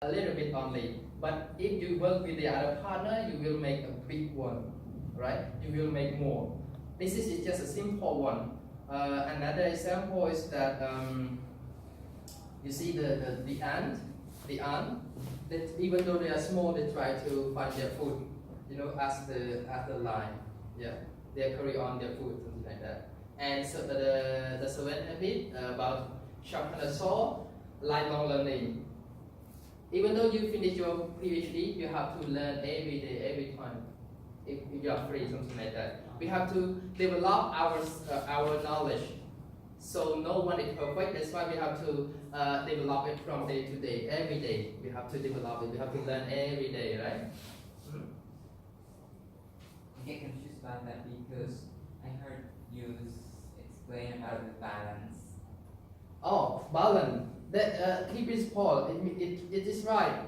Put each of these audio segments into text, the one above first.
a little bit only. But if you work with the other partner, you will make a big one, right? You will make more. This is just a simple one. Another example is that you see the ant, that even though they are small, they try to find their food, as the line. Yeah, they carry on their food, something like that. And so the seventh habit about sharpen the saw, lifelong learning. Even though you finish your PhD, you have to learn every day, every time. If you are free, something like that. We have to develop our knowledge. So no one is perfect. That's why we have to develop it from day to day, every day. We have to develop it. We have to learn every day, right? I get confused about that because I heard you explain about the balance. Oh, balance. That key principle. It is right.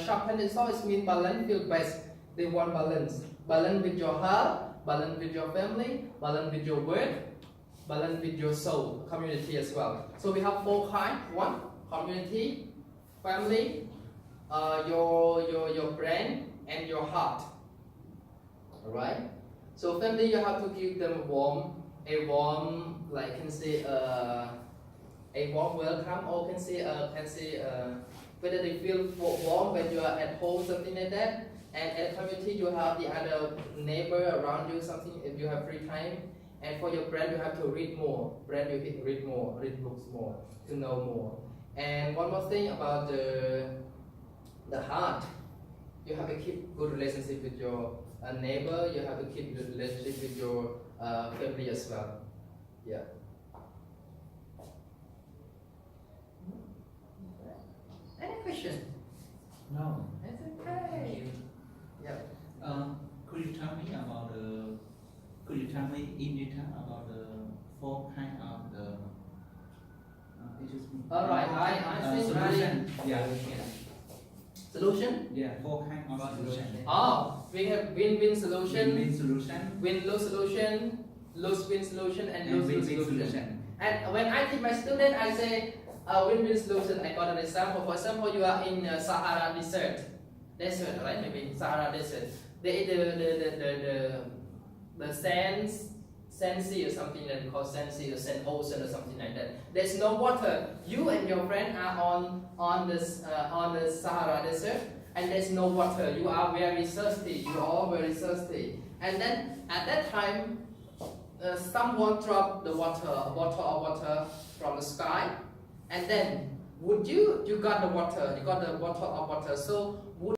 Sharpen the saw means balance. Feel best. They want balance. Balance with your heart. Balance with your family. Balance with your work. Balance with your soul, community as well. So we have four kinds. One, community, family, your brain, and your heart. Alright. So family, you have to give them a warm, like can say a warm welcome, or can say whether they feel warm when you are at home, something like that. And at community, you have the other neighbor around you, something if you have free time. And for your brain, you have to read more. Brain, you read more, read books more, to know more. And one more thing about the heart, you have to keep good relationship with your neighbor. You have to keep good relationship with your family as well. Yeah. Any question? No. That's Thank okay. you. Yeah. Could you tell me about could you tell me in detail about the four kind of the All right. I think solution? Yeah. Solution. Yeah. Four kind of solution. Oh, we have win-win solution, Win-win solution. win-lose solution, lose-win solution, and And lose-lose win-win solution. solution. And when I teach my student, I say win-win solution. I got an example. For example, you are in Sahara desert, right? Maybe Sahara desert. The sand sea or something that we call sand sea or sand ocean or something like that. There's no water. You and your friend are on the Sahara desert, and there's no water. You are very thirsty. You are all very thirsty. And then at that time, someone dropped the water from the sky, and then you got the water. You got the bottle of water. So would